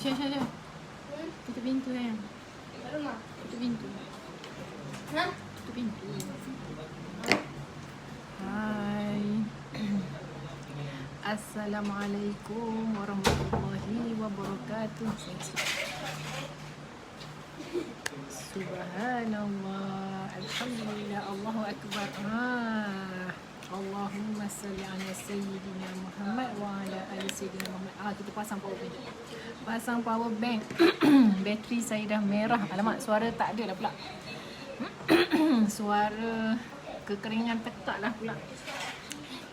Syah. Tutup pintu sayang. Rumah. Tutup pintu. Hah? Tutup pintu. Hai. Assalamualaikum warahmatullahi wabarakatuh. Subhanallah. Alhamdulillah. Allahu Akbar. Allahumma salli ala Sayyidina Muhammad wa ala ali Sayyidina Muhammad. Kita pasang power bank. Pasang power bank. Bateri saya dah merah. Alamak, suara tak ada dah pula. Suara kekeringan tekak lah pula.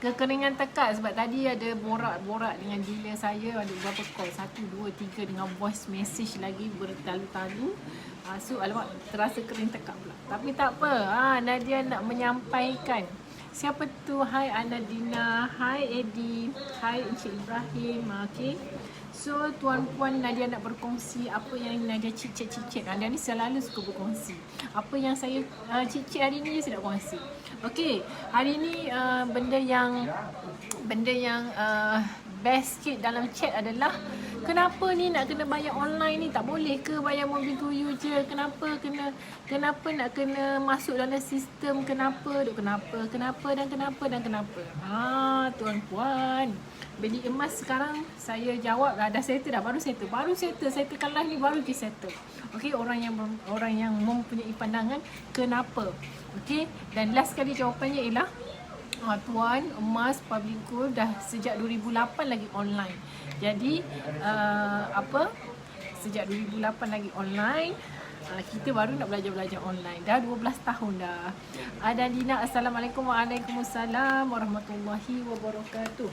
Kekeringan tekak sebab tadi ada borak-borak dengan dealer saya. Ada berapa call? 1, 2, 3 dengan voice message lagi bertalu-talu. So alamak, terasa kering tekak pula. Tapi tak apa. Nadia nak menyampaikan. Siapa tu? Hai Anadina, hai Eddie, hai Encik Ibrahim. Okay. So tuan-puan, Nadia nak berkongsi apa yang Nadia cicit. Nadia ni selalu suka berkongsi. Apa yang saya cicit hari ni saya nak kongsi. Okay, hari ni benda yang best sikit dalam chat adalah kenapa ni nak kena bayar online ni? Tak boleh ke bayar mobil guyu je? Kenapa nak kena masuk dalam sistem? Kenapa dan kenapa? Tuan-puan, beli emas sekarang saya jawab dah settle dah, baru settle live ni baru kita settle. Okey, orang yang mempunyai pandangan kenapa. Okey, dan last kali jawapannya ialah tuan, emas public gold dah sejak 2008 lagi online. Jadi sejak 2008 lagi online. Kita baru nak belajar online. Dah 12 tahun dah. Ada Dina, Assalamualaikum. Waalaikumsalam warahmatullahi wabarakatuh.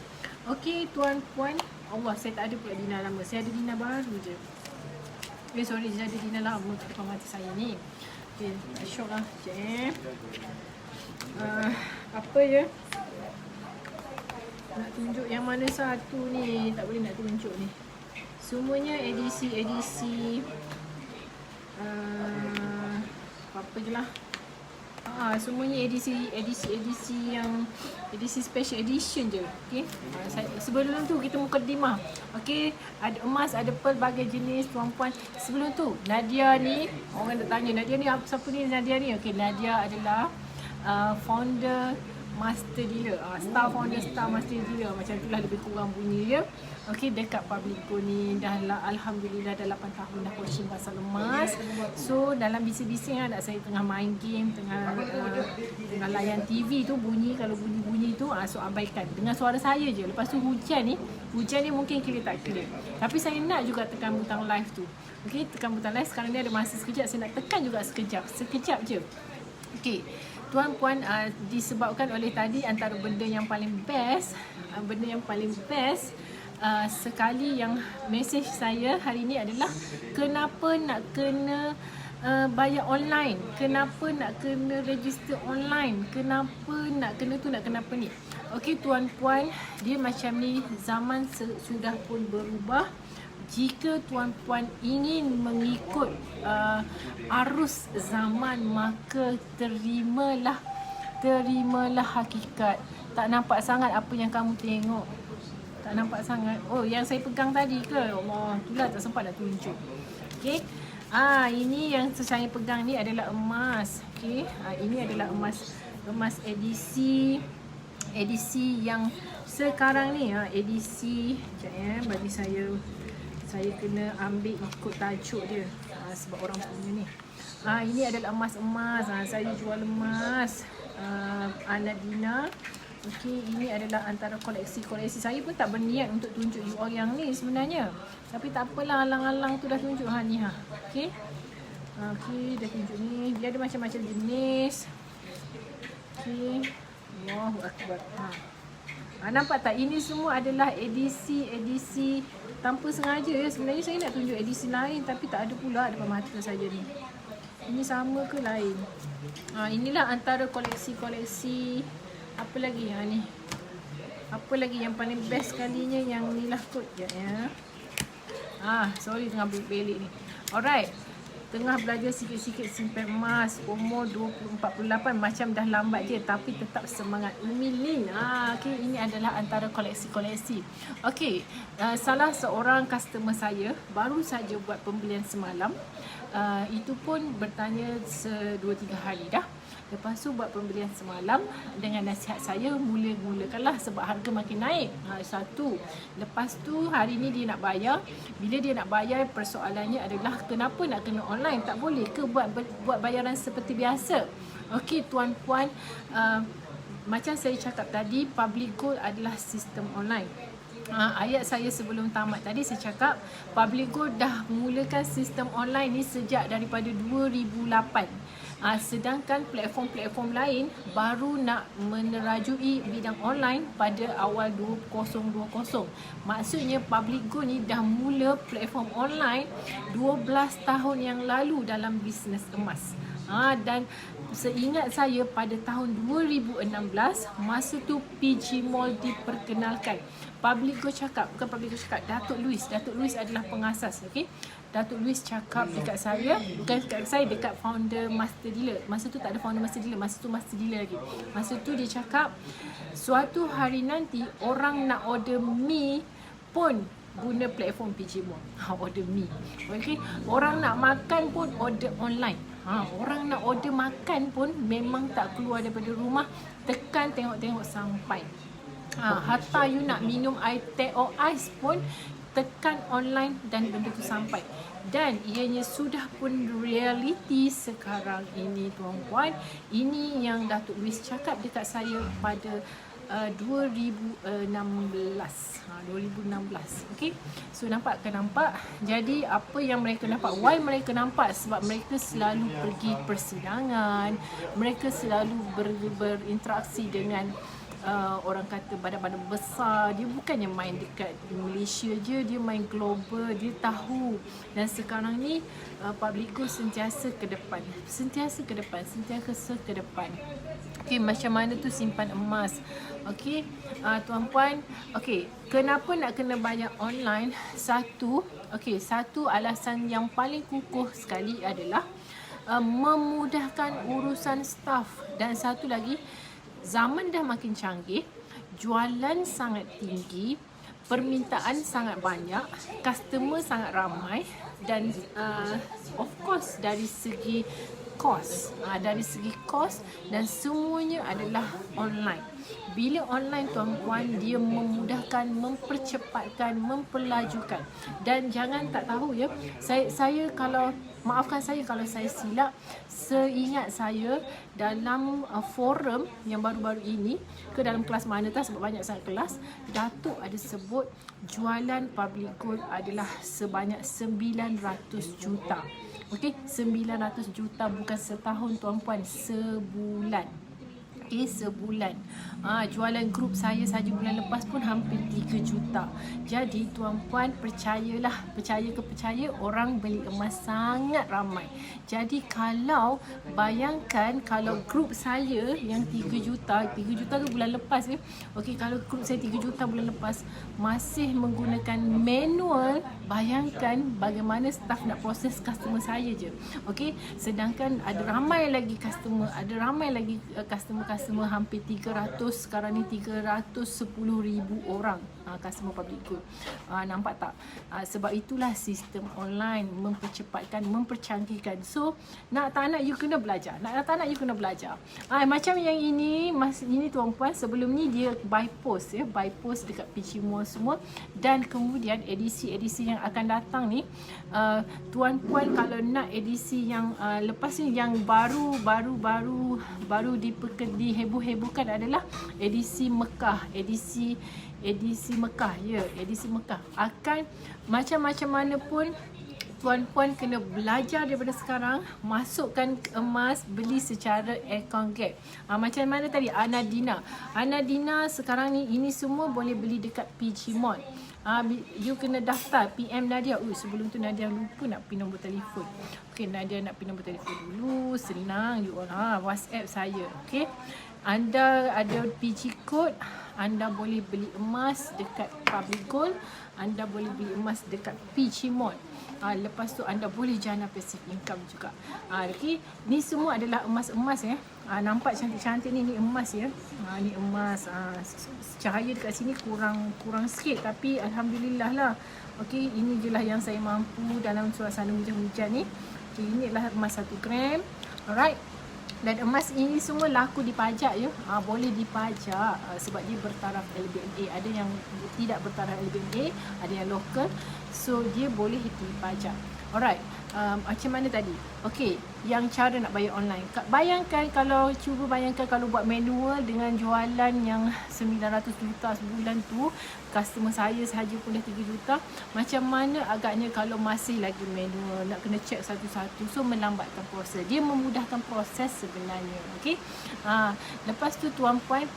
Okey tuan-puan, Allah, saya tak ada pula Dina lama. Saya ada Dina baru je. Sorry, saya ada Dina lama kat depan mata saya ni. Okey, syok lah. Apa je? Nak tunjuk yang mana satu ni? Tak boleh nak tunjuk ni. Semuanya edisi apa je lah. Semuanya edisi yang edisi special edition je. Okey. Sebelum tu kita mukadimah. Okey, ada emas, ada pearl, bagai jenis tuan-puan. Sebelum tu Nadia ni, orang nak tanya Nadia ni siapa ni Nadia ni? Okey, Nadia adalah founder master dealer, star master dealer, macam itulah lebih kurang bunyi dia. Okey, dekat public gold ni dah alhamdulillah dah 8 tahun dah coaching pasal emas. So dalam bising-bising anak saya tengah main game, tengah layan TV tu bunyi, kalau bunyi tu so abaikan. Dengan suara saya je. Lepas tu hujan ni mungkin clear tak clear. Tapi saya nak juga tekan butang live tu. Okey, tekan butang live. Sekarang ni ada masa sekejap, saya nak tekan juga sekejap je. Okey. Tuan-puan, disebabkan oleh tadi antara benda yang paling best sekali yang mesej saya hari ni adalah kenapa nak kena bayar online, kenapa nak kena register online, kenapa nak kena apa ni. Okey tuan-puan, dia macam ni, zaman sudah pun berubah. Jika tuan-puan ingin mengikut arus zaman, maka terimalah hakikat. Tak nampak sangat apa yang kamu tengok. Tak nampak sangat. Oh, yang saya pegang tadi ke? Allah, itulah tak sempat nak tunjuk. Okey. Ini yang saya pegang ni adalah emas. Okey. Ini adalah emas edisi yang sekarang ni. Edisi, sekejap ya, bagi saya kena ambil ikut tajuk dia, sebab orang punya ni. Ini adalah emas. Saya jual emas. Anadina. Okey, ini adalah antara koleksi saya pun tak berniat untuk tunjuk you all yang ni sebenarnya. Tapi tak apalah, alang-alang tu dah tunjuk ni. Okey. Okey, dah tunjuk ni. Dia ada macam-macam jenis. Okey. Allahu Akbar. Nampak tak? Ini semua adalah edisi tanpa sengaja ya. Sebenarnya saya nak tunjuk edisi lain tapi tak ada pula depan mata saja ni. Ini sama ke lain? Inilah antara koleksi apa lagi ni? Apa lagi yang paling best kalinya yang ni lah kot ya. Sorry tengah belik ni. Alright. tengah belajar sikit-sikit simpan emas, umur 20-48, macam dah lambat je tapi tetap semangat. Umi Lin. Okay, ini adalah antara koleksi-koleksi. Okay, salah seorang customer saya baru saja buat pembelian semalam. Itu pun bertanya 2-3 hari dah. Lepas tu buat pembelian semalam dengan nasihat saya, mulakanlah sebab harga makin naik. Satu. Lepas tu hari ni dia nak bayar. Bila dia nak bayar, persoalannya adalah kenapa nak kena online? Tak boleh ke buat bayaran seperti biasa? Okey tuan-puan, macam saya cakap tadi, Public Gold adalah sistem online. Ayat saya sebelum tamat tadi saya cakap Public Gold dah mulakan sistem online ni sejak daripada 2008. Sedangkan platform-platform lain baru nak menerajui bidang online pada awal 2020. Maksudnya Public Gold ni dah mula platform online 12 tahun yang lalu dalam bisnes emas. Dan seingat saya pada tahun 2016 masa tu PG Mall diperkenalkan. Public Gold cakap, bukan Public Gold cakap, Datuk Louis adalah pengasas, okey. Datuk Louis cakap dekat saya, bukan dekat saya, dekat founder Master Dealer. Masa tu tak ada founder Master Dealer, masa tu Master Dealer lagi. Masa tu dia cakap suatu hari nanti orang nak order mi pun guna platform PG Mall. Order mi. Okey, orang nak makan pun order online. Orang nak order makan pun memang tak keluar daripada rumah, tekan tengok-tengok sampai. Hatta you nak minum air teh or ais pun tekan online dan benda tu sampai. Dan ianya sudah pun realiti sekarang ini tuan-puan. Ini yang Datuk Louis cakap dekat saya pada 2016. 2016. Okey. So nampak. Jadi apa yang mereka nampak? Why mereka nampak? Sebab mereka selalu pergi persidangan. Mereka selalu berinteraksi dengan orang kata badan-badan besar. Dia bukannya main dekat Malaysia je, dia main global, dia tahu. Dan sekarang ni Public Gold sentiasa ke depan. Okey, macam mana tu simpan emas. Okey, tuan-puan, okey, kenapa nak kena bayar online? Satu alasan yang paling kukuh sekali adalah memudahkan urusan staff. Dan satu lagi, zaman dah makin canggih, jualan sangat tinggi, permintaan sangat banyak, customer sangat ramai dan of course dari segi kos, dan semuanya adalah online. Bila online tuan-puan, dia memudahkan, mempercepatkan, memperlajukan. Dan jangan tak tahu ya, saya kalau maafkan saya kalau saya silap, seingat saya dalam forum yang baru-baru ini, ke dalam kelas mana tak, sebab banyak sangat kelas, Datuk ada sebut jualan Public Gold adalah sebanyak 900 juta. Okey, 900 juta bukan setahun tuan-puan, sebulan. Sebulan. Jualan grup saya saja bulan lepas pun hampir 3 juta. Jadi tuan-puan, percaya ke percaya, orang beli emas sangat ramai. Jadi kalau bayangkan kalau grup saya yang 3 juta tu bulan lepas ya. Okey, kalau grup saya 3 juta bulan lepas masih menggunakan manual, bayangkan bagaimana staff nak proses customer saya je. Okey, sedangkan ada ramai lagi customer hampir 300, sekarang ni 310,000 orang customer Public Gold. Nampak tak? Sebab itulah sistem online mempercepatkan, mempercanggihkan. So nak tak nak you kena belajar. Macam yang ini tuan-puan, sebelum ni dia by post dekat PG Mall semua. Dan kemudian edisi-edisi yang akan datang ni, tuan-puan kalau nak edisi yang lepas ni, yang baru diheboh-hebohkan adalah edisi Mekah. Edisi Mekah akan macam mana pun tuan-puan kena belajar daripada sekarang, masukkan emas, beli secara account gap. Macam mana tadi Anadina sekarang ni, ini semua boleh beli dekat PG Mall. You kena daftar PM Nadia. Sebelum tu Nadia lupa nak pin nombor telefon. Okey, Nadia nak pin nombor telefon dulu. Senang you all. WhatsApp saya. Okey. anda ada PG code, anda boleh beli emas dekat Public Gold, anda boleh beli emas dekat PG Mall. Lepas tu anda boleh jana passive income juga. Okay, ni semua adalah emas-emas ya. Nampak cantik-cantik ni emas ya. Ni emas. Cahaya dekat sini kurang sikit, tapi alhamdulillah lah. Okay, ini je lah yang saya mampu dalam suasana hujan-hujan ni. Okay, ini adalah emas 1 gram. Alright. Dan emas ini semua laku dipajak ya. Boleh dipajak sebab dia bertaraf LBMA. Ada yang tidak bertaraf LBMA, ada yang lokal. So dia boleh dipajak. Alright. Macam mana tadi? Okey, yang cara nak bayar online. Bayangkan kalau buat manual dengan jualan yang 900 juta sebulan tu, customer saya sahaja pun dah 3 juta. Macam mana agaknya kalau masih lagi manual, nak kena check satu-satu. So melambatkan proses. Dia memudahkan proses sebenarnya. Okey. Lepas tu tuan-puan,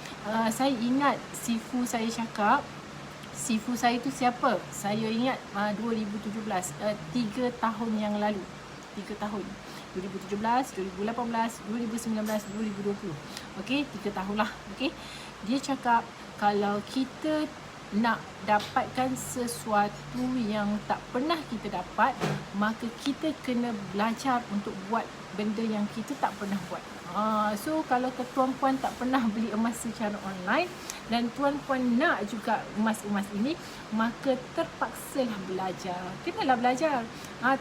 saya ingat sifu saya cakap, sifu saya tu siapa? Saya ingat 2017, 3 tahun yang lalu. 3 tahun. 2017, 2018, 2019, 2020. Okey, 3 tahun lah. Okey. Dia cakap kalau kita nak dapatkan sesuatu yang tak pernah kita dapat, maka kita kena belajar untuk buat benda yang kita tak pernah buat. So kalau tuan-puan tak pernah beli emas secara online dan tuan-puan nak juga emas-emas ini, maka terpaksalah belajar. Kenalah belajar.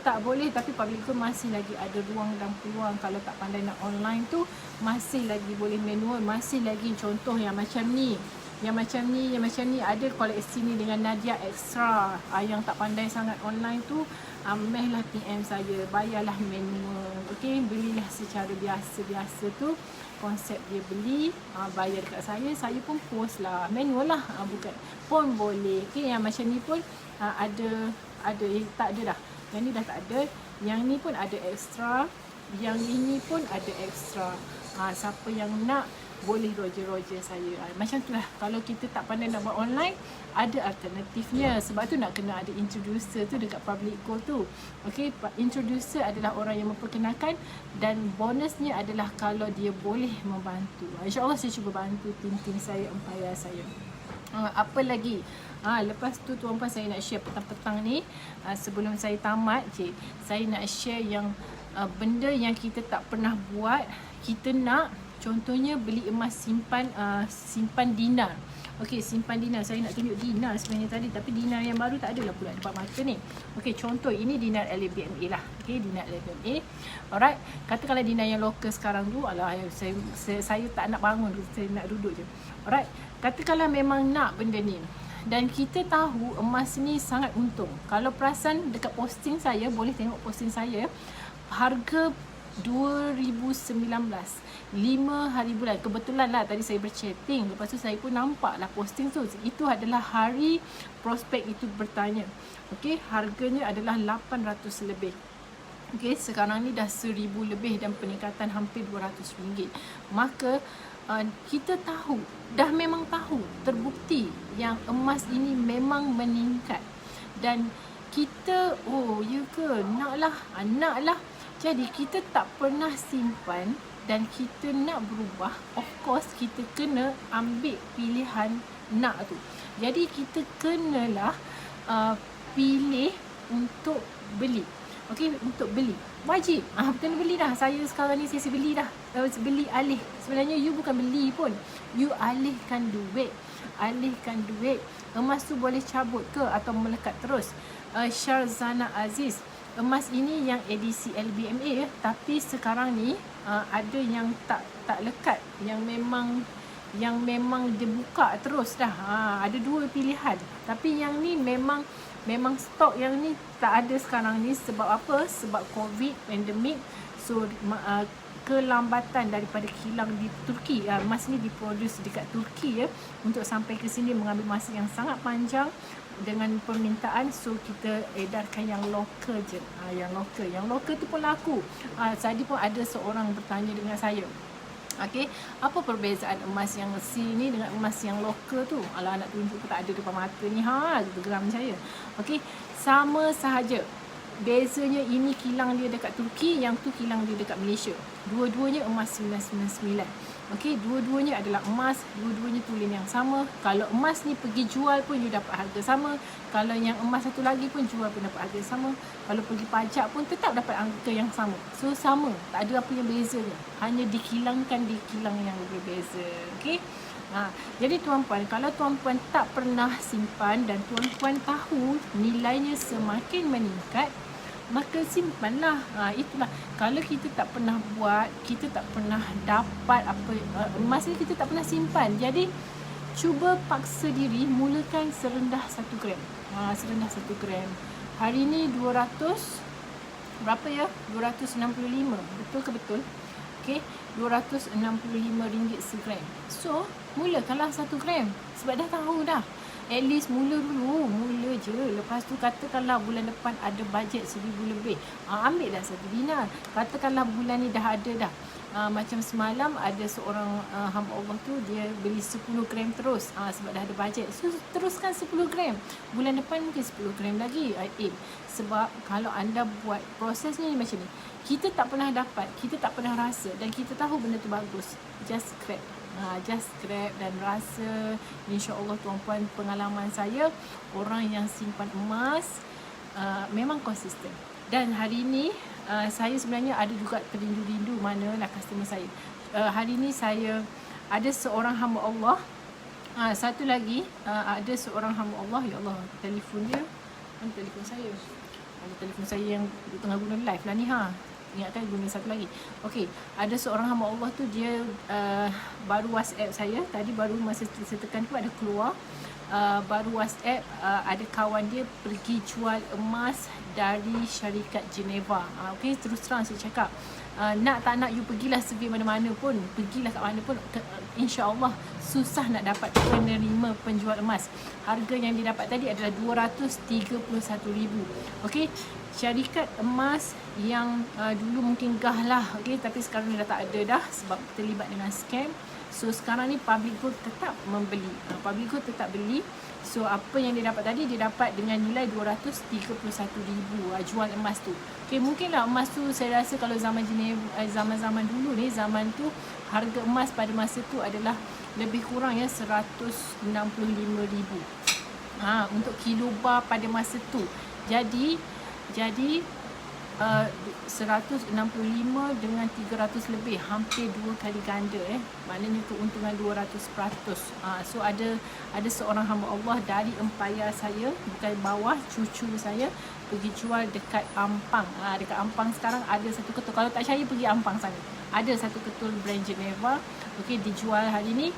Tak boleh, tapi Public Gold masih lagi ada ruang dan peluang. Kalau tak pandai nak online tu, masih lagi boleh manual, masih lagi contoh yang macam ni. Yang macam ni ada koleksi ni dengan Nadia Extra. Yang tak pandai sangat online tu, mehlah PM saya, bayarlah manual. Okey, belilah secara biasa-biasa tu. Konsep dia beli, bayar dekat saya pun post lah. Manual lah, bukan pun boleh. Okey, yang macam ni pun ada tak ada dah. Yang ni dah tak ada. Yang ni pun ada extra. Yang ini pun ada extra. Siapa yang nak boleh roger saya. Macam tu lah. Kalau kita tak pandai nak buat online, ada alternatifnya. Sebab tu nak kena ada introducer tu dekat Public Gold tu. Okay, introducer adalah orang yang memperkenalkan, dan bonusnya adalah kalau dia boleh membantu. InsyaAllah saya cuba bantu tim-tim saya, empayar saya. Apa lagi? Lepas tu tuan-puan, saya nak share petang-petang ni, sebelum saya tamat saya nak share yang benda yang kita tak pernah buat. Kita nak, contohnya beli emas simpan dinar. Okey, simpan dinar. Saya nak tunjuk dinar sebenarnya tadi, tapi dinar yang baru tak adalah pula depan mata ni. Okey, contoh ini dinar LBMA lah. Okey, dinar LBMA. Alright, katakanlah dinar yang lokal sekarang tu, saya tak nak bangun, saya nak duduk je. Alright, katakanlah memang nak benda ni, dan kita tahu emas ni sangat untung. Kalau perasan dekat posting saya, boleh tengok posting saya, harga 2019 5 hari bulan. Kebetulan lah tadi saya berchatting, lepas tu saya pun nampak lah posting tu. Itu adalah hari prospek itu bertanya. Okey, harganya adalah 800 lebih. Okey, sekarang ni dah 1000 lebih dan peningkatan hampir RM200. Maka kita tahu, dah memang tahu, terbukti yang emas ini memang meningkat. Dan kita, oh ya ke, naklah. Jadi kita tak pernah simpan dan kita nak berubah, of course kita kena ambil pilihan nak tu. Jadi kita kenalah pilih untuk beli. Okey, untuk beli. Wajib. Kena beli dah. Saya sekarang ni saya beli dah. Beli alih. Sebenarnya you bukan beli pun. You alihkan duit. Emas tu boleh cabut ke atau melekat terus. Syarzana Aziz. Emas ini yang edisi LBMA ya, tapi sekarang ni ada yang tak lekat, yang memang dibuka terus dah. Ada 2 pilihan. Tapi yang ni memang stok yang ni tak ada sekarang ni. Sebab apa? Sebab COVID, pandemik. So kelambatan daripada kilang di Turki. Emas ni diproduce dekat Turki ya, untuk sampai ke sini mengambil masa yang sangat panjang dengan permintaan. So kita edarkan yang lokal je. Yang lokal tu pun laku. Tadi pun ada seorang bertanya dengan saya, okey, apa perbezaan emas yang sini dengan emas yang lokal tu? Alah, nak tunjuk pun tak ada depan mata ni. Geram saya. Okey, sama sahaja. Bezanya ini kilang dia dekat Turki, yang tu kilang dia dekat Malaysia. Dua-duanya emas 999. Okey, dua-duanya adalah emas, dua-duanya tulen yang sama. Kalau emas ni pergi jual pun you dapat harga sama. Kalau yang emas satu lagi pun jual pun dapat harga sama. Kalau pergi pajak pun tetap dapat harga yang sama. So sama, tak ada apa yang bezanya. Hanya dikilangkan di kilang yang berbeza. Okey. Jadi tuan-puan, kalau tuan-puan tak pernah simpan dan tuan-puan tahu nilainya semakin meningkat, maka simpanlah. Itulah, kalau kita tak pernah buat, kita tak pernah dapat apa, emas ni kita tak pernah simpan. Jadi cuba paksa diri mulakan serendah 1 gram. Serendah 1 gram. Hari ni 200 berapa ya? 265. Betul ke betul? Okey, RM265 segram. So, mulakanlah 1 gram. Sebab dah tahu dah. At least mula dulu, mula je. Lepas tu katakanlah bulan depan ada bajet 1,000 lebih. Ambil dah 1 dinar. Katakanlah bulan ni dah ada dah. Macam semalam ada seorang hamba Allah tu, dia beli 10 gram terus. Sebab dah ada bajet. So teruskan 10 gram. Bulan depan mungkin 10 gram lagi. Sebab kalau anda buat proses ni macam ni, kita tak pernah dapat, kita tak pernah rasa dan kita tahu benda tu bagus. Just scrap. Just scrap dan rasa. InsyaAllah tuan-puan, pengalaman saya, orang yang simpan emas memang konsisten. Dan hari ni saya sebenarnya ada juga terindu-rindu manalah customer saya. Hari ni saya ada seorang hamba Allah. Satu lagi ada seorang hamba Allah. Ya Allah, telefon dia. Mana telefon saya? Ada telefon saya yang tengah guna live lah ni. Ingatkan guna satu lagi. Okey, ada seorang hamba Allah tu, dia baru WhatsApp saya. Tadi baru masa saya tekan tu ada keluar. Baru WhatsApp, ada kawan dia pergi jual emas dari syarikat Geneva. Okey, terus terang saya cakap, nak tak nak you pergilah survey mana-mana pun, pergilah kat mana pun, insya-Allah susah nak dapat penerima penjual emas. Harga yang didapat tadi adalah RM231,000. Okey, syarikat emas yang dulu mungkin gah lah, okey, tapi sekarang ni dah tak ada dah sebab terlibat dengan scam. So sekarang ni Public Gold tetap membeli. Public Gold tetap beli. So apa yang dia dapat tadi, dia dapat dengan nilai RM231,000 jual emas tu. Okay, mungkinlah emas tu, saya rasa kalau zaman zaman dulu ni, zaman tu harga emas pada masa tu adalah lebih kurang ya RM165,000 untuk kilobar pada masa tu. Jadi 165 dengan 300 lebih, hampir 2 kali ganda. Maknanya keuntungan 200%. So ada seorang hamba Allah dari empayar saya, bukan bawah, cucu saya, pergi jual dekat Ampang. Dekat Ampang sekarang ada satu ketul. Kalau tak percaya, pergi Ampang sana. Ada satu ketul brand Geneva. Okey, dijual hari ni.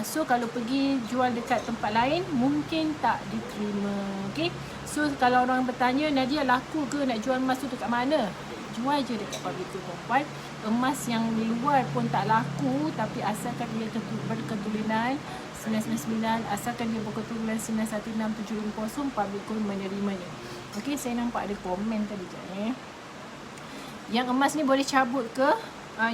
So kalau pergi jual dekat tempat lain, mungkin tak diterima. Okey. So kalau orang bertanya, Nadia laku ke nak jual emas tu dekat mana? Jual je dekat Public Gold, tuan-puan. Emas yang luar pun tak laku, tapi asalkan dia berketurunan 999, asalkan dia berketurunan 91670, Public Gold menerimanya. Okey, saya nampak ada komen tadi je. Yang emas ni boleh cabut ke?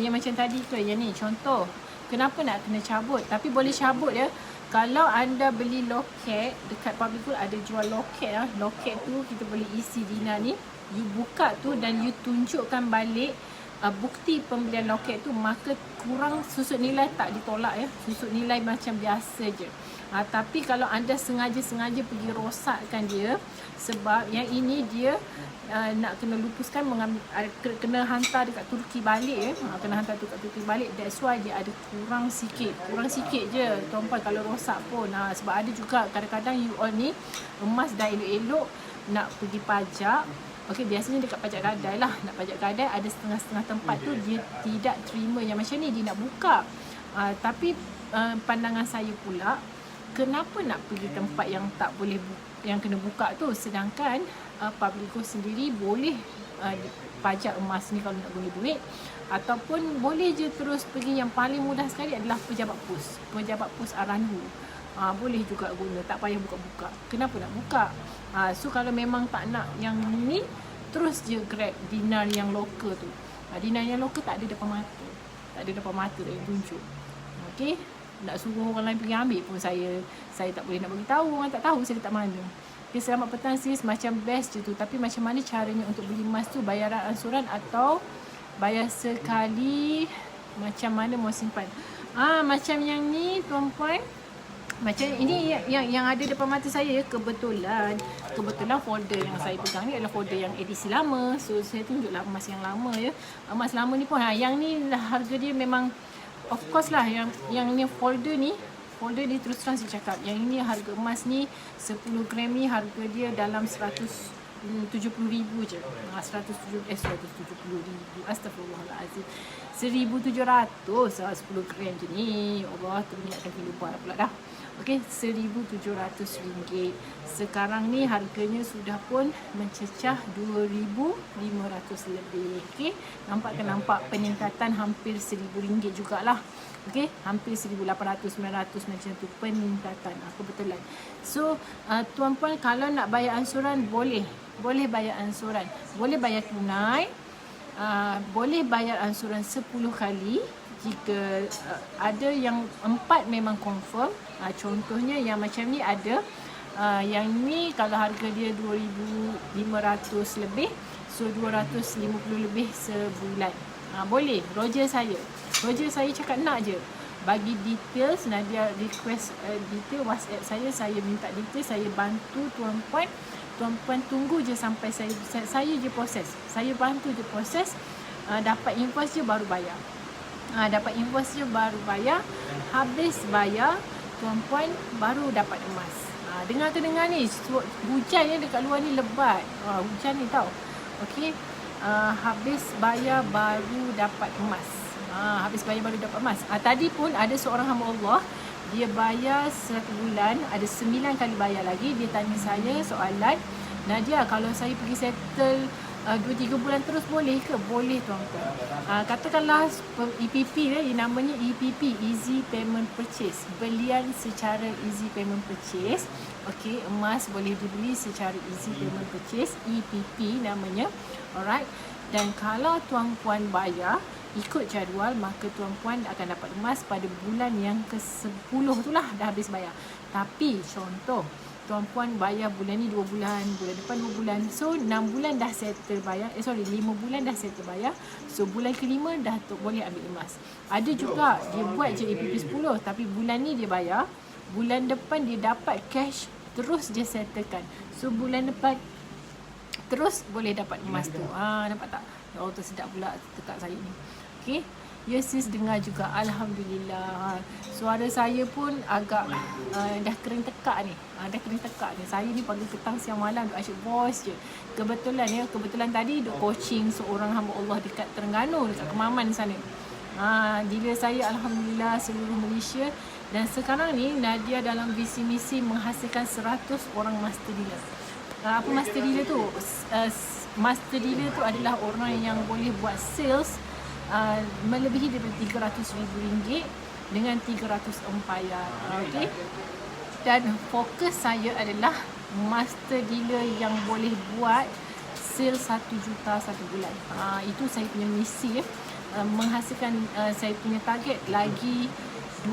Yang macam tadi ke? Yang ni contoh. Kenapa nak kena cabut? Tapi boleh cabut ya. Kalau anda beli loket dekat Public Gold, ada jual loket. Loket tu kita boleh isi dinar ni. You buka tu dan you tunjukkan balik bukti pembelian loket tu, maka kurang susut nilai tak ditolak ya. Susut nilai macam biasa je. Tapi kalau anda sengaja pergi rosakkan dia, sebab yang ini dia nak kena lupuskan, kena hantar dekat Turki balik ya. Kena hantar dekat Turki balik. That's why dia ada kurang sikit je tuan-puan kalau rosak pun. Sebab ada juga kadang-kadang you all ni emas dah elok-elok nak pergi pajak. Okey, biasanya dekat pajak gadai lah. Nak pajak gadai ada setengah-setengah tempat tu dia tidak terima yang macam ni, dia nak buka. Tapi pandangan saya pula, kenapa nak pergi tempat yang tak boleh yang kena buka tu, sedangkan Public Gold sendiri boleh pajak emas ni kalau nak guna duit, ataupun boleh je terus pergi. Yang paling mudah sekali adalah pejabat pos Aranhu. Boleh juga guna, tak payah buka-buka. Kenapa nak buka? So kalau memang tak nak yang ni, terus je grab dinar yang lokal tu. Dinar yang lokal tak ada depan mata. Tak ada tunjuk. Okey, nak suruh orang lain pergi ambil pun saya tak boleh nak bagi tahu. Orang tak tahu saya letak mana. Okay, selamat petang sis, macam best je tu. Tapi macam mana caranya untuk beli emas tu? Bayaran ansuran atau bayar sekali? Macam mana mau simpan? Macam yang ni tuan-puan. Macam ini yang ada depan mata saya, kebetulan folder yang saya pegang ni adalah folder yang edisi lama. So saya tunjuklah emas yang lama ya. Emas lama ni pun yang ni harga dia memang of course lah, yang ni folder ni terus terang saya cakap, yang ini harga emas ni 10 gram ni harga dia dalam 170,000 je. 170,000 astagfirullahalazim. 1,700 10 gram je ni. Allah, teringatkan kehidupan pula dah. Okey, RM1,700. Sekarang ni harganya sudah pun mencecah RM2,500 lebih. Okey, nampak peningkatan hampir RM1,000 jugalah. Okey, hampir 1,800 900 macam tu peningkatan. Kebetulan. So, tuan-puan kalau nak bayar ansuran boleh bayar ansuran. Boleh bayar tunai. Boleh bayar ansuran 10 kali. Jika ada yang 4 memang confirm. Contohnya yang macam ni ada. Yang ni kalau harga dia 2,500 lebih. So 250 lebih sebulan. Boleh. Roger saya cakap nak je. Bagi details, Nadia request detail WhatsApp saya minta detail, saya bantu tuan-puan. Tuan-puan tunggu je sampai saya je proses. Saya bantu je proses. Dapat invoice je baru bayar. Habis bayar, tuan-puan baru dapat emas. Dengar ni, hujan ni dekat luar ni lebat. Hujan ni tau. Okey. Habis bayar baru dapat emas. Tadi pun ada seorang hamba Allah, dia bayar 1 bulan, ada 9 kali bayar lagi. Dia tanya saya soalan, Nadia, kalau saya pergi settle 2-3 bulan terus boleh ke? Boleh tuan-tuan. Katakanlah EPP ni, namanya EPP, Easy Payment Purchase. Belian secara Easy Payment Purchase. Okey, emas boleh dibeli secara Easy Payment Purchase, EPP namanya. Alright. Dan kalau tuan-puan bayar ikut jadual, maka tuan-puan akan dapat emas pada bulan yang ke-10 tu lah, dah habis bayar. Tapi contoh tuan-puan bayar bulan ni 2 bulan, bulan depan 2 bulan. So 6 bulan dah settle bayar. 5 bulan dah settle bayar. So bulan ke-5 dah boleh ambil emas. Ada juga dia buat je EPP 10, tapi bulan ni dia bayar, bulan depan dia dapat cash, terus dia settlekan. So bulan depan terus boleh dapat emas tu. Nampak tak? Oh, tersedak pula tekak saya ni. Okey. Ya sis, dengar juga. Alhamdulillah. Suara saya pun agak dah kering tekak ni. Saya ni pagi, petang, siang, malam duk asyik voice je. Kebetulan tadi duk coaching seorang hamba Allah dekat Terengganu, dekat Kemaman sana. Dealer saya alhamdulillah seluruh Malaysia. Dan sekarang ni Nadia dalam visi misi menghasilkan 100 orang master dealer. Apa master dealer tu? Master dealer tu adalah orang yang boleh buat sales melebihi daripada RM300,000 dengan 300 empayar. Okey. Dan fokus saya adalah master dealer yang boleh buat sales 1 juta satu bulan. Itu saya punya misi ya. Menghasilkan saya punya target lagi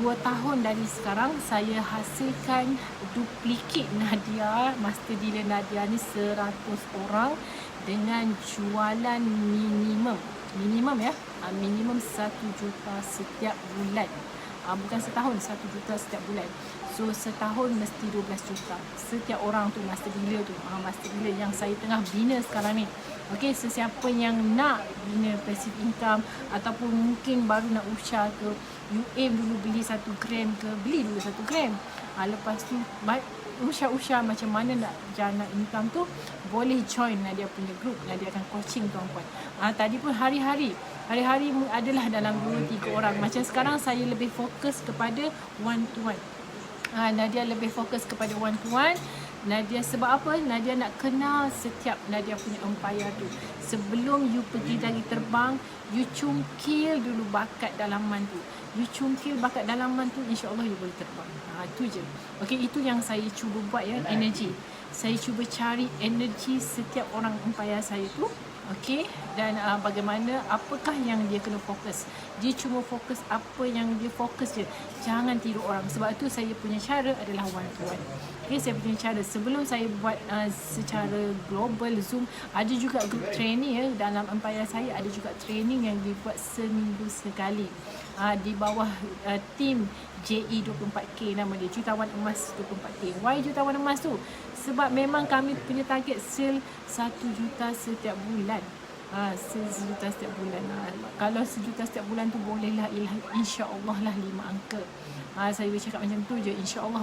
2 tahun dari sekarang, saya hasilkan duplikat Nadia, master dealer Nadia ni 100 orang dengan jualan minimum ya, minimum 1 juta setiap bulan. Bukan setahun, 1 juta setiap bulan. So setahun mesti 12 juta setiap orang tu, master dealer tu. Master dealer yang saya tengah bina sekarang ni. Okey, sesiapa yang nak bina passive income ataupun mungkin baru nak usaha ke, you aim dulu beli 1 gram ke, beli dulu 1 gram. Lepas tu usaha macam mana nak jana income tu, boleh join Nadia punya group. Nadia akan coaching tuan-puan. Tadi pun hari-hari adalah dalam 2-3 orang. Macam sekarang saya lebih fokus kepada one to one. Nadia lebih fokus kepada one to one. Nadia sebab apa? Nadia nak kenal setiap Nadia punya empayar tu. Sebelum you pergi lagi terbang, you cungkil dulu bakat dalaman tu. You cungkil bakat dalaman tu, insya-Allah you boleh terbang. Itu je. Okey, itu yang saya cuba buat ya, energi. Saya cuba cari energi setiap orang empayar saya tu. Okey, dan bagaimana, apakah yang dia kena fokus. Dia cuma fokus apa yang dia fokus je. Jangan tiru orang. Sebab tu saya punya cara adalah one to one. Okey, saya punya cara. Sebelum saya buat secara global Zoom, ada juga group training ya. Dalam empayar saya ada juga training yang dibuat seminggu sekali. di bawah tim JE24K nama dia, Jutawan Emas 24K. Why Jutawan Emas tu? Sebab memang kami punya target sale 1 juta setiap bulan. Sale 1 juta setiap bulan. Kalau 1 juta setiap bulan tu bolehlah, insya-Allah lah 5 angka. Saya bercakap macam tu je, insya-Allah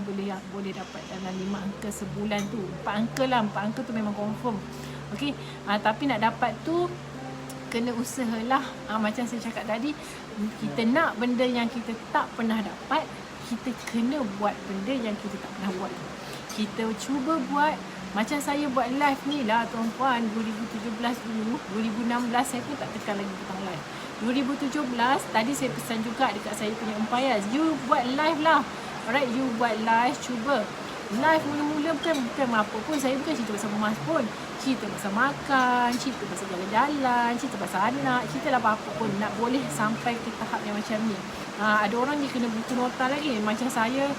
boleh dapat dalam 5 angka sebulan tu. 4 angka lah, 4 angka tu memang confirm. Okey, tapi nak dapat tu kena usahalah. Macam saya cakap tadi, kita nak benda yang kita tak pernah dapat, kita kena buat benda yang kita tak pernah buat. Kita cuba buat. Macam saya buat live ni lah tuan-puan, 2017 dulu, 2016 saya pun tak tekan lagi tentang live. 2017 tadi saya pesan juga dekat saya punya empayas, you buat live lah. Alright, you buat live, cuba. Live mula-mula bukan apa pun, saya bukan cerita pasal emas pun. Cerita pasal makan, cerita pasal jalan-jalan, cerita pasal anak, cerita lah apa-apa pun. Nak boleh sampai ke tahap yang macam ni. Ada orang dia kena buku nota lagi. Macam saya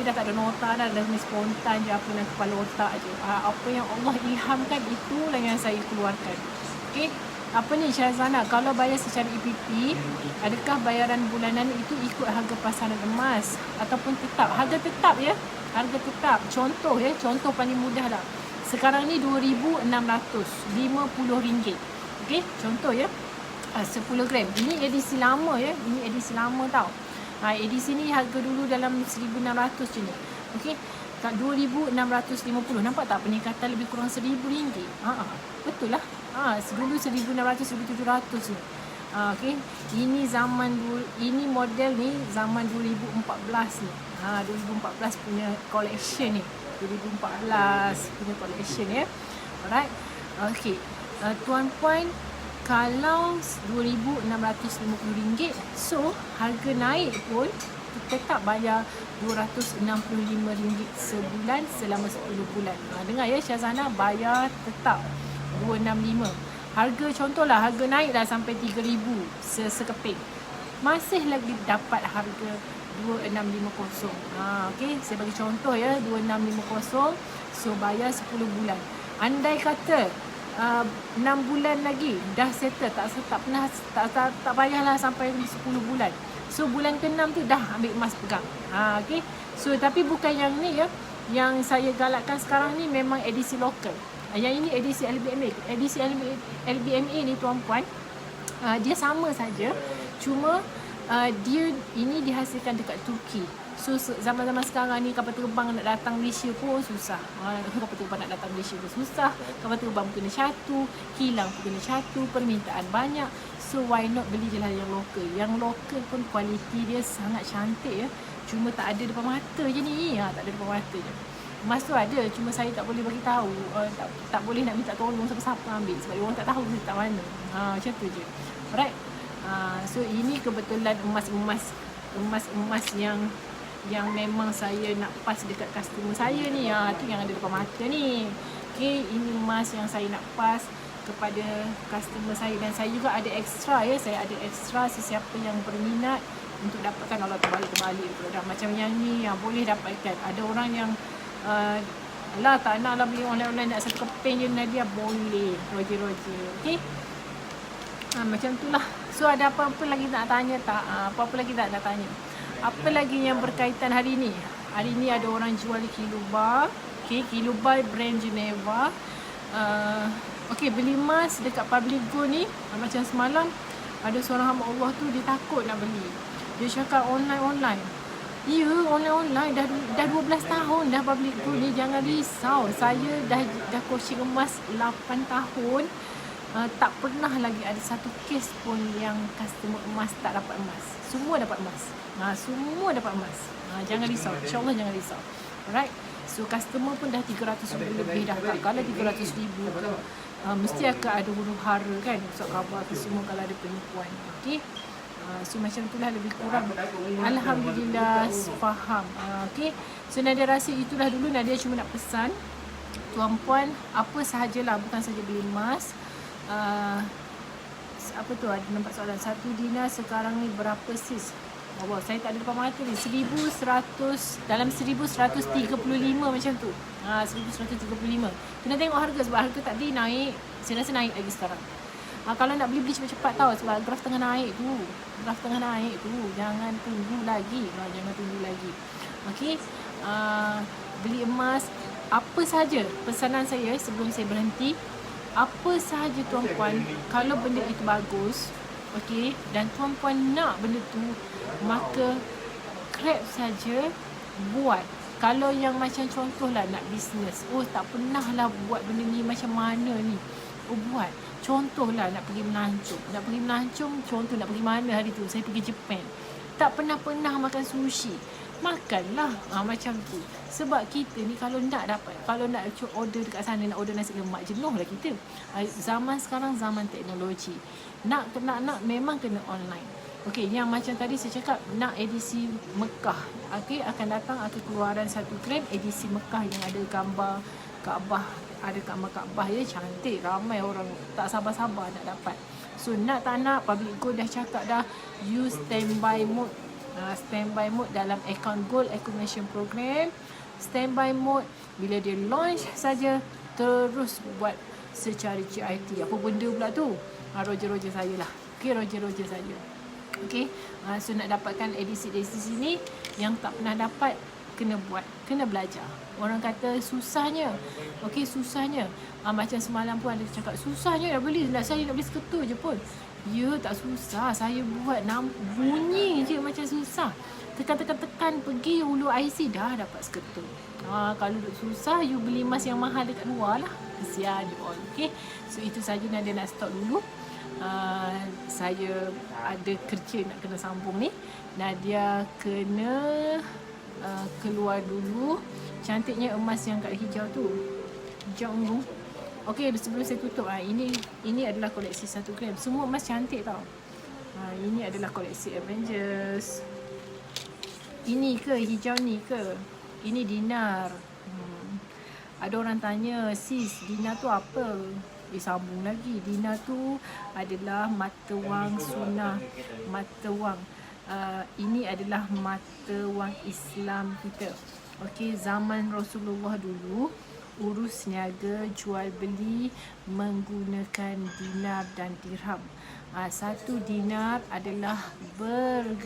dah tak ada nota dah ni spontan je, apa yang kepala otak je. Apa yang Allah ilhamkan itulah yang saya keluarkan. Okey, apa ni Syazana, kalau bayar secara EPP, adakah bayaran bulanan itu ikut harga pasaran emas ataupun tetap? Harga tetap ya, harga tetap. Contoh ya, contoh paling mudah lah. Sekarang ni RM2,650. Okey, contoh ya, 10 gram. Ini edisi lama ya, ini edisi lama tau. Edisi ni harga dulu dalam 1,600 je ni. Okey, RM2,650. Nampak tak peningkatan lebih kurang RM1,000? Betul lah. Dulu 1,600, 1,700 ni. Okey, ini ini model ni zaman 2014 ni. 2014 punya collection ni. 2014 punya collection ya. Alright. Okey. Tuan-puan, kalau RM2,650, so harga naik pun tetap bayar RM265 sebulan selama 10 bulan. Dengar ya Syazana, bayar tetap 265. Harga contohlah, harga naik dah sampai 3,000 sekeping, masih lagi dapat harga 2,650. Okey, saya bagi contoh ya, 2,650, so bayar 10 bulan. Andai kata 6 bulan lagi dah settle, tak payahlah sampai 10 bulan. So bulan ke-6 tu dah ambil emas pegang. Okey. So tapi bukan yang ni ya. Yang saya galakkan sekarang ni memang edisi lokal. Yang ini edisi LBMA. Edisi LBMA ni tuan-puan, dia sama saja, cuma dia ini dihasilkan dekat Turki. So zaman-zaman sekarang ni kapal terbang nak datang Malaysia pun susah. Kapal terbang nak datang Malaysia pun susah. Kapal terbang pun kena catu, kilang pun kena catu, permintaan banyak. So why not beli je lah yang lokal. Yang lokal pun kualiti dia sangat cantik ya. Cuma tak ada depan mata je ni. Tak ada depan mata je. Emas tu ada, cuma saya tak boleh bagi tahu. Tak boleh nak minta tolong siapa-siapa ambil sebab orang tak tahu letak mana. Macam tu je. Alright. So ini kebetulan emas-emas yang memang saya nak pas dekat customer saya ni. Tu yang ada depan mata ni. Okay, ini emas yang saya nak pas kepada customer saya. Dan saya juga ada extra ya. Saya ada extra sesiapa yang berminat untuk dapatkan Allah terbalik produk macam yang ni, yang boleh dapatkan. Ada orang yang lah tak nak lah beli online nak satu keping je Nadia, boleh. Roger. Okay, macam tu lah. So ada apa-apa lagi nak tanya tak? Apa-apa lagi tak nak tanya? Apa lagi yang berkaitan hari ni? Hari ni ada orang jual Kilubar. Okay, Kilubar brand Geneva. Okay, beli emas dekat Public Go ni, macam semalam ada seorang hamba Allah tu, dia takut nak beli. Dia cakap online. Ya, online dah 12 tahun dah Public Go ni, jangan risau. Saya dah coaching emas 8 tahun. Tak pernah lagi ada satu kes pun yang customer emas tak dapat emas. Semua dapat emas. Semua dapat emas. Jangan risau. InsyaAllah jangan risau. Alright. So customer pun dah 300,000 lebih dah. Kalau 300,000 tu mesti akan ada huru-hara kan, usap khabar ke semua kalau ada penipuan. Okay. So macam itulah lebih kurang. Alhamdulillah faham. Okay. So Nadia rasa itulah dulu. Nadia cuma nak pesan tuan-puan, apa sahajalah, bukan saja beli emas. Apa tu, ada nampak soalan, 1 dinar sekarang ni berapa sis? Saya tak ada depan mata ni. 1,100, dalam 1,135 macam tu. 1,135. Kena tengok harga sebab harga tadi naik. Saya rasa naik lagi sekarang. Kalau nak beli cepat-cepat tau, sebab graf tengah naik tu. Jangan tunggu lagi. Okey. Beli emas. Apa saja pesanan saya sebelum saya berhenti, apa sahaja tuan-puan, kalau benda itu bagus, okey, dan tuan-puan nak benda tu, maka grab saja, buat. Kalau yang macam contohlah nak bisnes, tak pernah lah buat benda ni, macam mana ni, buat. Contohlah nak pergi melancong, contoh nak pergi mana hari tu, saya pergi Japan, tak pernah makan sushi, makanlah macam tu. Sebab kita ni kalau nak order dekat sana, nak order nasi lemak, jenuh lah kita. Zaman sekarang zaman teknologi, nak memang kena online. Okey, yang macam tadi saya cakap, nak edisi Mekah, okey, akan datang keluaran satu gram edisi Mekah yang ada gambar Kaabah, ya, cantik, ramai orang tak sabar-sabar nak dapat. So nak tak nak, Public Gold dah cakap dah, use standby mode dalam account Gold Accumulation Program. Standby mode, bila dia launch saja, terus buat secara GIT. Apa benda pula tu? Roger saya lah. Okey, Roger saja. Okey, so nak dapatkan edisi ni, yang tak pernah dapat, kena buat, kena belajar. Orang kata susahnya. Okey, susahnya. Macam semalam pun ada cakap, susahnya nak beli, saya nak beli seketul je pun. Ya, tak susah. Saya buat bunyi je macam susah. Tekan, pergi hulu IC, dah dapat seketul. Kalau susah, you beli emas yang mahal dekat luar lah. Kesian you all. Okay, so itu saja Nadia nak stop dulu. Saya ada kerja nak kena sambung ni. Nadia kena keluar dulu. Cantiknya emas yang kat hijau tu, hijau ungu. Okey, sebelum saya tutup, ini adalah koleksi 1 gram. Semua emas cantik tau. Ini adalah koleksi Avengers. Ini ke hijau ni ke? Ini dinar. Ada orang tanya, sis, dinar tu apa? Sambung lagi. Dinar tu adalah mata wang sunnah, mata wang. Ini adalah mata wang Islam kita. Okey, zaman Rasulullah dulu, urus niaga, jual beli menggunakan dinar dan dirham. 1 dinar adalah berukuran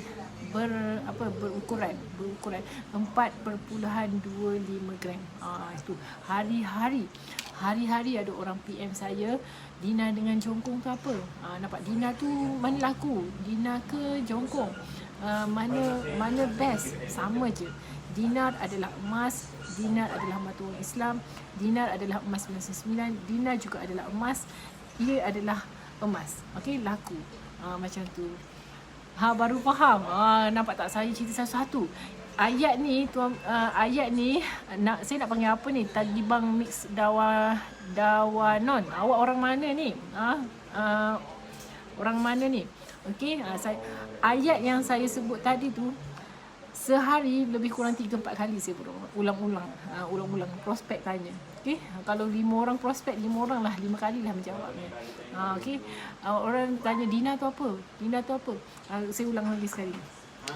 4.25 gram. Itu hari-hari ada orang PM saya, dinar dengan jongkong tu apa? Nampak dinar tu mana laku? Dinar ke jongkong? Mana best? Sama je. Dinar adalah emas, dinar adalah mata wang Islam, dinar adalah emas 99, dinar juga adalah emas, ia adalah emas. Okey, laku. Macam tu. Baru faham. Nampak tak, saya cerita satu-satu. Ayat ni saya nak panggil apa ni? Tagibang mix dawanon. Awak orang mana ni? Orang mana ni? Okey, ayat yang saya sebut tadi tu, sehari lebih kurang 3-4 kali saya ulang-ulang prospek tanya. Okey, kalau 5 orang prospek, 5 orang lah 5 kali lah menjawabnya. Okey, orang tanya dinar tu apa? Saya ulang lagi sekali.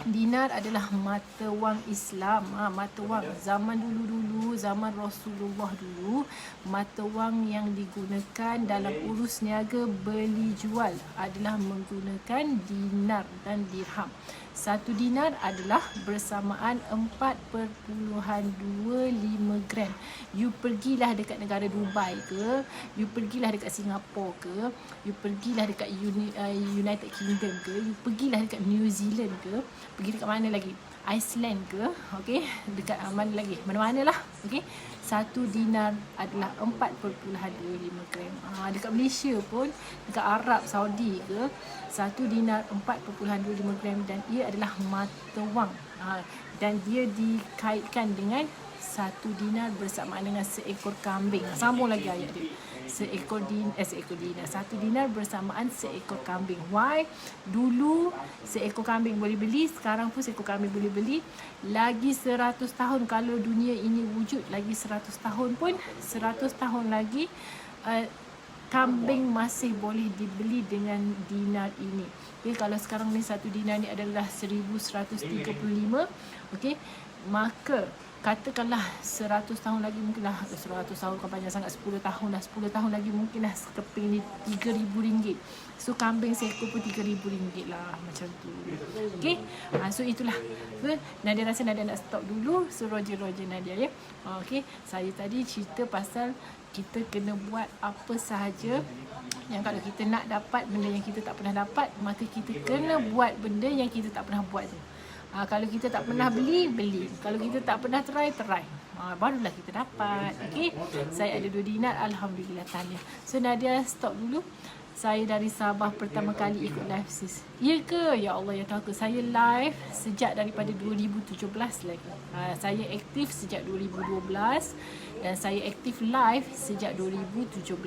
Dinar adalah mata wang Islam, mata wang zaman dulu, zaman Rasulullah dulu. Mata wang yang digunakan dalam urus niaga beli jual adalah menggunakan dinar dan dirham. 1 dinar adalah bersamaan 4.25 gram. You pergilah dekat negara Dubai ke, you pergilah dekat Singapura ke, you pergilah dekat United Kingdom ke, you pergilah dekat New Zealand ke, pergi dekat mana lagi, Iceland ke, okey, dekat mana lagi, mana-mana lah. Okey, 1 dinar adalah 4.25 gram. Dekat Malaysia pun, dekat Arab Saudi ke, 1 dinar 4.25 gram, dan ia adalah mata wang. Dan dia dikaitkan dengan 1 dinar bersamaan dengan seekor kambing. Sambung lagi ayat dia. 1 dinar bersamaan seekor kambing. Why? Dulu seekor kambing boleh beli, sekarang pun seekor kambing boleh beli. Lagi 100 tahun kalau dunia ini wujud, lagi 100 tahun pun, 100 tahun lagi, kambing masih boleh dibeli dengan dinar ini. Okay, kalau sekarang ni 1 dinar ni adalah 1135, okey, maka katakanlah 100 tahun lagi mungkin lah, 100 tahun kan panjang sangat, 10 tahun lah, 10 tahun lagi mungkin lah keping ni RM3,000. So kambing seekor pun RM3,000 lah, macam tu. Okay, so itulah. So Nadia rasa Nadia nak stop dulu. So Roger Nadia ya. Okay, saya tadi cerita pasal kita kena buat apa sahaja yang kalau kita nak dapat benda yang kita tak pernah dapat, maka kita kena buat benda yang kita tak pernah buat tu. Kalau kita tak pernah beli. Kalau kita tak pernah try. Barulah kita dapat. Okay, saya ada 2 dinar, alhamdulillah, tanya. So Nadia stop dulu. Saya dari Sabah pertama kali ikut live sis. Ya ke? Ya Allah ya Tuhan, saya live sejak daripada 2017 lagi. Saya aktif sejak 2012 dan saya aktif live sejak 2017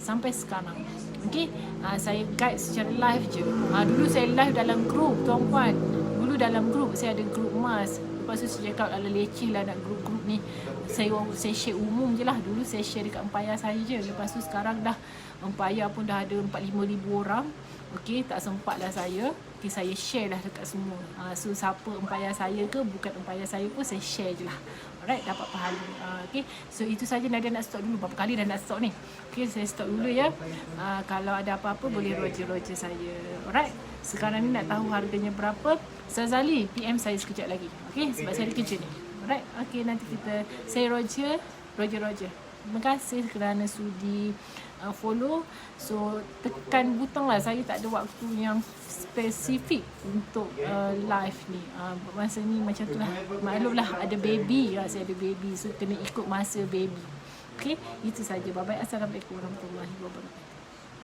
sampai sekarang. Okey, saya guide secara live je. Dulu saya live dalam grup tuan-puan. Dulu dalam grup saya ada grup emas. Lepas tu saya cakap ala leceh lah nak grup-grup ni. Saya share umum je lah. Dulu saya share dekat empayar saya je. Lepas tu sekarang dah empayar pun dah ada 4-5 ribu orang. Okey, tak sempat lah saya. Okey, saya share lah dekat semua. So siapa empayar saya ke bukan empayar saya pun saya share je lah. Alright, dapat pahala. Okey, so itu saja Nadia nak stop dulu. Berapa kali dah nak stop ni? Okey, saya stop dulu ya. Kalau ada apa-apa boleh Roger saya. Alright, sekarang ni nak tahu harganya berapa? Sazali, PM saya sekejap lagi. Okey, sebab saya ada kerja ni. Alright, okey, nanti kita saya Roger. Terima kasih kerana sudi follow. So tekan butang lah. Saya tak ada waktu yang spesifik untuk live ni. Masa ni macam tu lah. Maklum lah, ada baby. Saya ada baby. So kena ikut masa baby. Okay, itu saja. Bye-bye. Assalamualaikum warahmatullahi wabarakatuh.